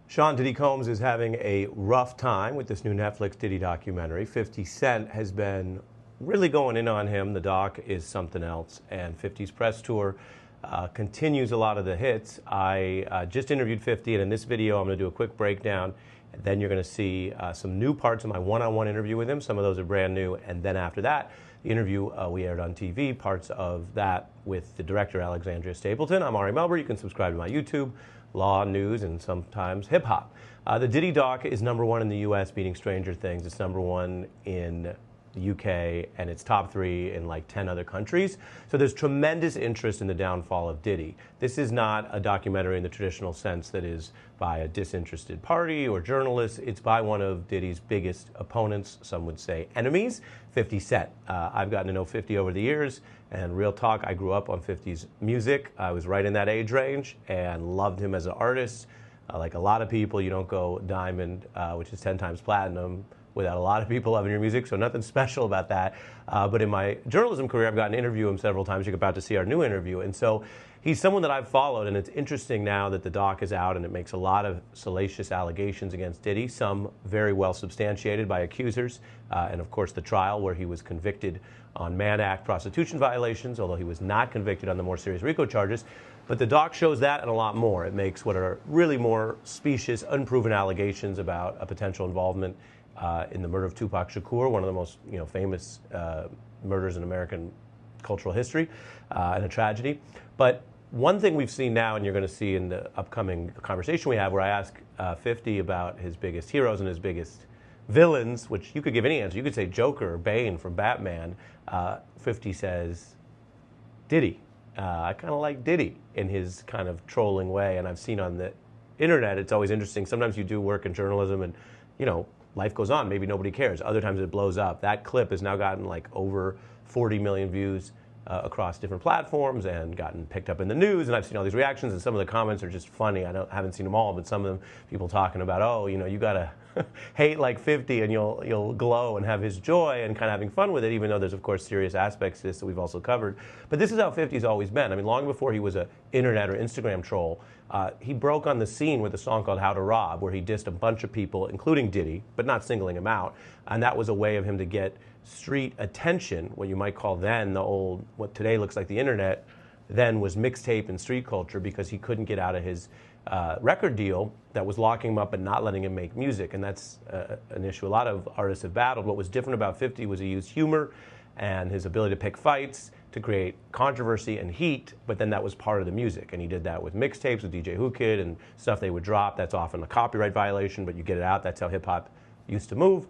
Sean Diddy Combs is having a rough time with this new Netflix Diddy documentary. 50 Cent has been really going in on him. The doc is something else. And 50's press tour continues a lot of the hits. I just interviewed 50, and in this video, I'm going to do a quick breakdown. And then you're going to see some new parts of my one-on-one interview with him. Some of those are brand new. And then after that, the interview we aired on TV, parts of that with the director, Alexandria Stapleton. I'm Ari Melber. You can subscribe to my YouTube. Law, news, and sometimes hip-hop. The Diddy Doc is #1 in the U.S., beating Stranger Things. It's #1 in the U.K., and it's top 3 in like 10 other countries. So there's tremendous interest in the downfall of Diddy. This is not a documentary in the traditional sense that is by a disinterested party or journalist. It's by one of Diddy's biggest opponents, some would say enemies, 50 Cent. I've gotten to know 50 over the years, and real talk, I grew up on 50's music. I was right in that age range and loved him as an artist. Like a lot of people, you don't go diamond, which is 10 times platinum, without a lot of people loving your music, so nothing special about that. But in my journalism career, I've gotten to interview him several times. You're about to see our new interview. And so he's someone that I've followed, and it's interesting now that the doc is out and it makes a lot of salacious allegations against Diddy, some very well substantiated by accusers, and of course the trial where he was convicted on Mann Act prostitution violations, although he was not convicted on the more serious RICO charges. But the doc shows that and a lot more. It makes what are really more specious, unproven allegations about a potential involvement in the murder of Tupac Shakur, one of the most famous murders in American cultural history, and a tragedy. But one thing we've seen now, and you're going to see in the upcoming conversation we have, where I ask 50 about his biggest heroes and his biggest villains, which you could give any answer. You could say Joker or Bane from Batman. 50 says Diddy. I kind of like Diddy in his kind of trolling way, and I've seen on the internet, it's always interesting. Sometimes you do work in journalism and, life goes on. Maybe nobody cares. Other times it blows up. That clip has now gotten like over 40 million views across different platforms and gotten picked up in the news. And I've seen all these reactions, and some of the comments are just funny. Haven't seen them all, but some of them, people talking about, oh, you gotta hate like 50 and you'll glow and have his joy, and kind of having fun with it, even though there's of course serious aspects to this that we've also covered. But this is how 50's always been. I mean, long before he was an internet or Instagram troll, he broke on the scene with a song called How to Rob, where he dissed a bunch of people, including Diddy, but not singling him out. And that was a way of him to get street attention, what you might call then the old, what today looks like the internet, then was mixtape and street culture, because he couldn't get out of his record deal that was locking him up and not letting him make music. And that's an issue a lot of artists have battled. What was different about 50 was he used humor and his ability to pick fights to create controversy and heat, but then that was part of the music. And he did that with mixtapes with DJ Who Kid and stuff they would drop. That's often a copyright violation, but you get it out. That's how hip hop used to move.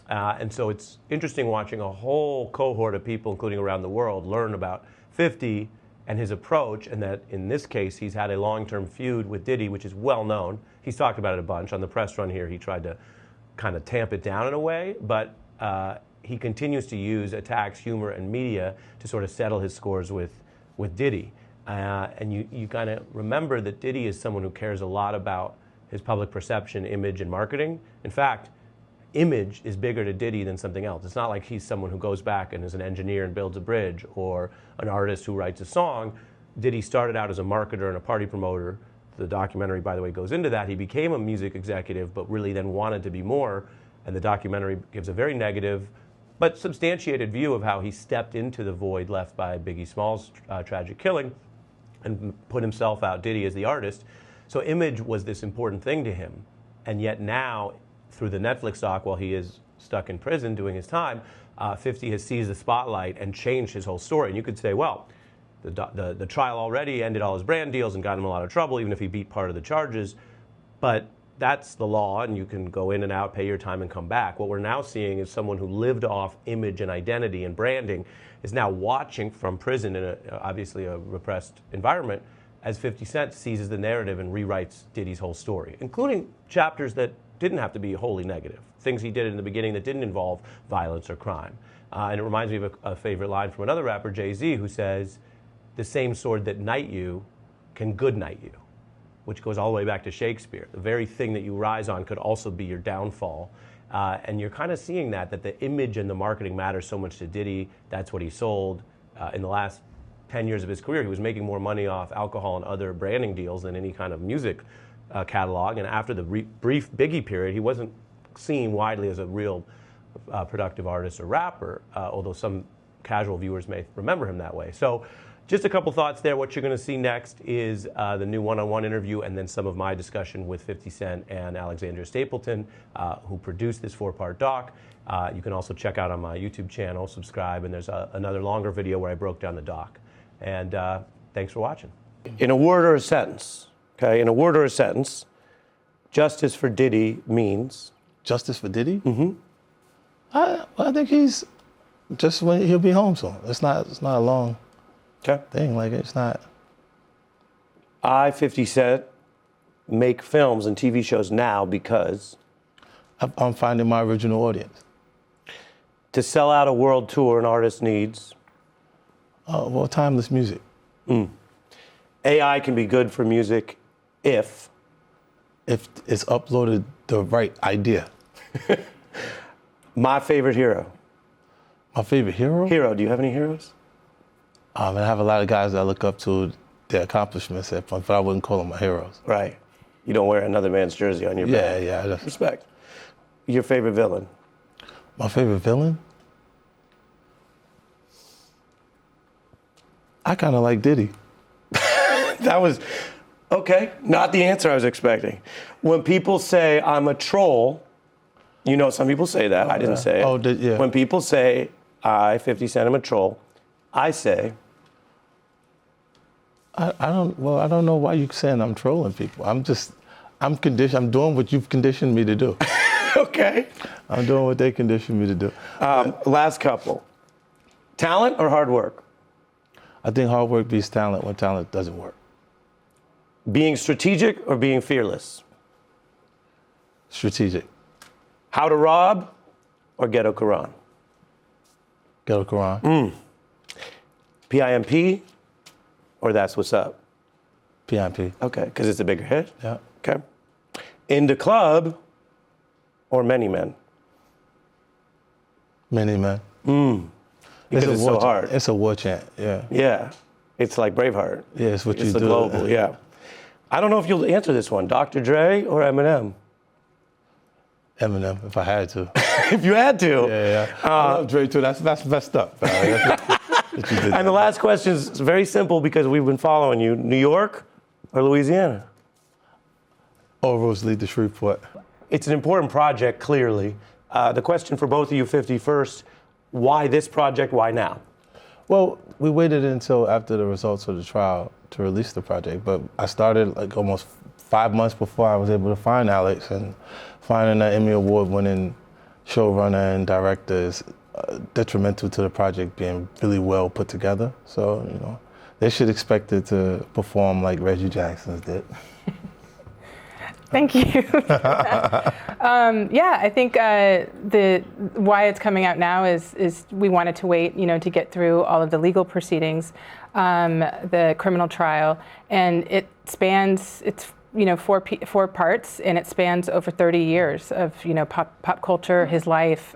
And so it's interesting watching a whole cohort of people, including around the world, learn about 50 and his approach, and that in this case, he's had a long-term feud with Diddy, which is well known. He's talked about it a bunch. On the press run here, he tried to kind of tamp it down in a way, but he continues to use attacks, humor, and media to sort of settle his scores with Diddy. And you kind of remember that Diddy is someone who cares a lot about his public perception, image, and marketing. In fact, image is bigger to Diddy than something else. It's not like he's someone who goes back and is an engineer and builds a bridge, or an artist who writes a song. Diddy started out as a marketer and a party promoter. The documentary, by the way, goes into that. He became a music executive, but really then wanted to be more. And the documentary gives a very negative but substantiated view of how he stepped into the void left by Biggie Smalls' tragic killing and put himself out, Diddy, as the artist. So image was this important thing to him. And yet now, through the Netflix doc, while he is stuck in prison doing his time, 50 has seized the spotlight and changed his whole story. And you could say, well, the trial already ended all his brand deals and got him in a lot of trouble, even if he beat part of the charges. But that's the law, and you can go in and out, pay your time, and come back. What we're now seeing is someone who lived off image and identity and branding is now watching from prison in obviously a repressed environment as 50 Cent seizes the narrative and rewrites Diddy's whole story, including chapters that didn't have to be wholly negative, things he did in the beginning that didn't involve violence or crime. And it reminds me of a favorite line from another rapper, Jay-Z, who says, "The same sword that knight you can good knight you," which goes all the way back to Shakespeare. The very thing that you rise on could also be your downfall. And you're kind of seeing that the image and the marketing matters so much to Diddy. That's what he sold. In the last 10 years of his career, he was making more money off alcohol and other branding deals than any kind of music catalog, and after the brief Biggie period, he wasn't seen widely as a real productive artist or rapper, although some casual viewers may remember him that way. So just a couple thoughts there. What you're going to see next is the new one-on-one interview, and then some of my discussion with 50 Cent and Alexandria Stapleton, who produced this 4-part doc. You can also check out on my YouTube channel, subscribe, and there's another longer video where I broke down the doc. And thanks for watching. In a word or a sentence, okay, in a word or a sentence, justice for Diddy means? Justice for Diddy? Mm-hmm. I think he's just when he'll be home soon. It's not a long thing. Like, it's not. 50 Cent, make films and TV shows now because? I'm finding my original audience. To sell out a world tour, an artist needs? Well, timeless music. AI can be good for music if it's uploaded the right idea. My favorite hero. My favorite hero? Hero, do you have any heroes? I have a lot of guys that I look up to their accomplishments, but I wouldn't call them my heroes. Right. You don't wear another man's jersey on your back. Yeah. Respect. Your favorite villain? My favorite villain? I kind of like Diddy. That was, okay, not the answer I was expecting. When people say I'm a troll, you know some people say that, I didn't say it. Yeah. When people say, 50 Cent, am a troll, I say... I don't know why you're saying I'm trolling people. I'm doing what you've conditioned me to do. Okay. I'm doing what they conditioned me to do. Last couple. Talent or hard work? I think hard work beats talent when talent doesn't work. Being strategic or being fearless? Strategic. How to rob or ghetto Quran? Ghetto Quran. PIMP or That's What's Up? PIMP. Okay, because it's a bigger hit? Yeah. Okay. In the Club or Many Men? Many Men. Because it's so hard. It's a war chant, yeah. Yeah. It's like Braveheart. Yeah, it's what you do. It's the global, yeah. I don't know if you'll answer this one. Dr. Dre or Eminem? Eminem, if I had to. If you had to. Yeah. I love Dre too. That's messed up. And the last question is very simple because we've been following you. New York or Louisiana? All roads lead to Shreveport. It's an important project, clearly. The question for both of you, 50 first, why this project, why now? Well, we waited until after the results of the trial to release the project, but I started like almost 5 months before I was able to find Alex, and finding an Emmy Award-winning showrunner and director is detrimental to the project being really well put together. So, they should expect it to perform like Reggie Jackson's did. Thank you. Yeah, I think why it's coming out now is we wanted to wait, to get through all of the legal proceedings, the criminal trial, and it spans, it's 4 parts, and it spans over 30 years of pop culture, his life.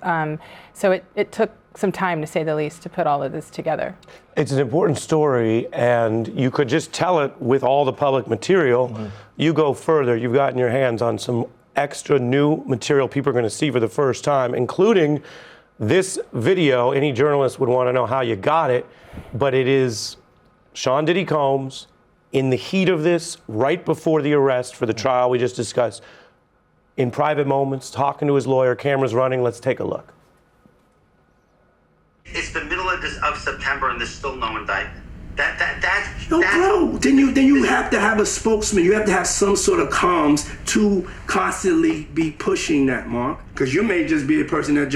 So it took some time, to say the least, to put all of this together. It's an important story, and you could just tell it with all the public material. Mm-hmm. You go further, you've gotten your hands on some extra new material people are going to see for the first time, including this video. Any journalist would want to know how you got it, but it is Sean Diddy Combs in the heat of this, right before the arrest for the trial we just discussed, in private moments, talking to his lawyer, cameras running. Let's take a look. It's the middle of September and there's still no indictment. Bro, then you have to have a spokesman. You have to have some sort of comms to constantly be pushing that, Mark. Because you may just be a person that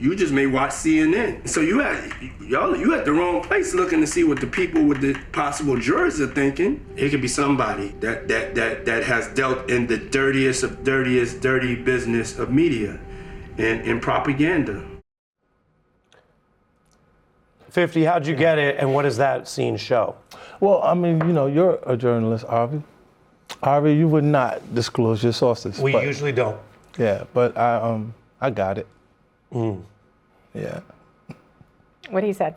you just may watch CNN. So you at the wrong place looking to see what the people with the possible jurors are thinking. It could be somebody that has dealt in the dirtiest of dirty business of media and propaganda. 50, how'd you get it, and what does that scene show? Well, I mean, you're a journalist, Ari. Ari, you would not disclose your sources. We usually don't. Yeah, but I got it. Yeah. What he said.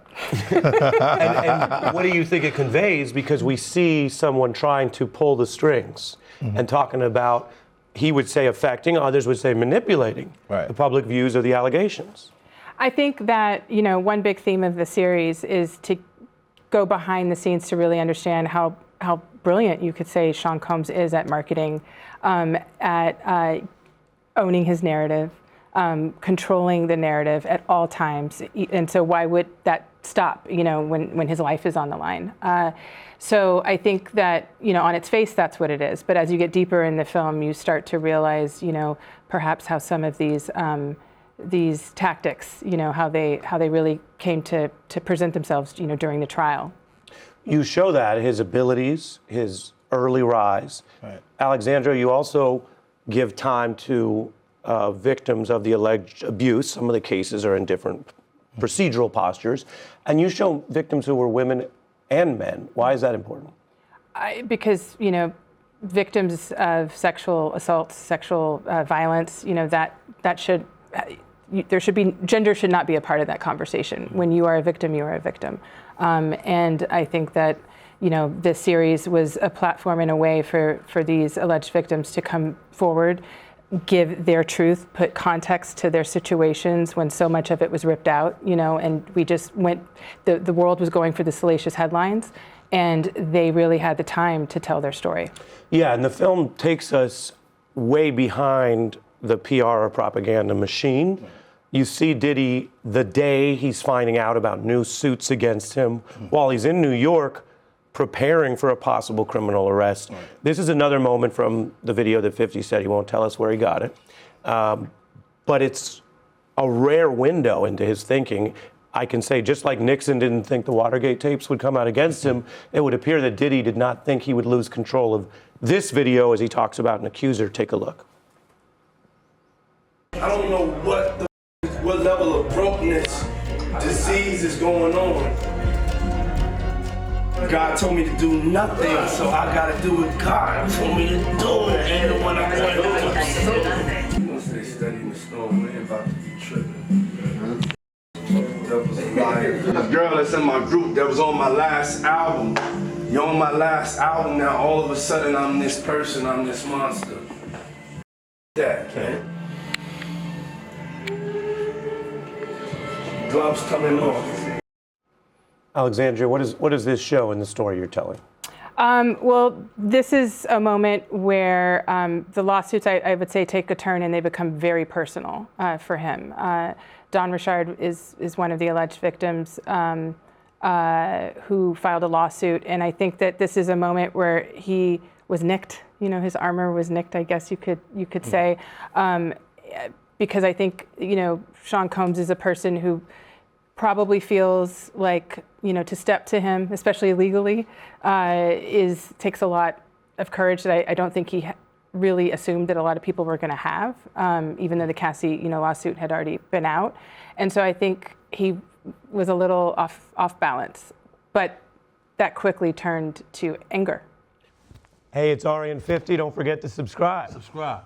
And what do you think it conveys? Because we see someone trying to pull the strings and talking about, he would say affecting, others would say manipulating the public views of the allegations. I think that, one big theme of the series is to go behind the scenes to really understand how brilliant you could say Sean Combs is at marketing, at owning his narrative, controlling the narrative at all times. And so why would that stop, when his life is on the line? So I think that, on its face, that's what it is. But as you get deeper in the film, you start to realize, perhaps how some of these tactics, how they really came to present themselves, during the trial. You show that, his abilities, his early rise. Right. Alexandra, you also give time to victims of the alleged abuse. Some of the cases are in different procedural postures. And you show victims who were women and men. Why is that important? Because, victims of sexual assault, sexual violence, that should, gender should not be a part of that conversation. When you are a victim, you are a victim. And I think that, this series was a platform in a way for these alleged victims to come forward, give their truth, put context to their situations when so much of it was ripped out, and we just the world was going for the salacious headlines, and they really had the time to tell their story. Yeah, and the film takes us way behind the PR or propaganda machine. You see Diddy the day he's finding out about new suits against him while he's in New York preparing for a possible criminal arrest. Right. This is another moment from the video that 50 said he won't tell us where he got it. But it's a rare window into his thinking. I can say, just like Nixon didn't think the Watergate tapes would come out against him, it would appear that Diddy did not think he would lose control of this video as he talks about an accuser. Take a look. I don't know what level of brokenness, disease is going on. God told me to do nothing, so I gotta do what God told me to do. And when I'm going to do, you gonna stay steady in the storm, we ain't about to be tripping. That was a liar. This girl that's in my group that was on my last album. You're on my last album now, all of a sudden I'm this person, I'm this monster. That, man. Gloves coming off. Alexandria, what does this show in the story you're telling? Well, this is a moment where the lawsuits, I would say, take a turn and they become very personal for him. Don Richard is one of the alleged victims who filed a lawsuit, and I think that this is a moment where he was nicked. His armor was nicked, I guess you could say, because I think Sean Combs is a person who probably feels like, to step to him, especially legally, takes a lot of courage that I don't think he really assumed that a lot of people were going to have, even though the Cassie, lawsuit had already been out. And so I think he was a little off balance, but that quickly turned to anger. Hey, it's Ari and 50. Don't forget to subscribe. Subscribe.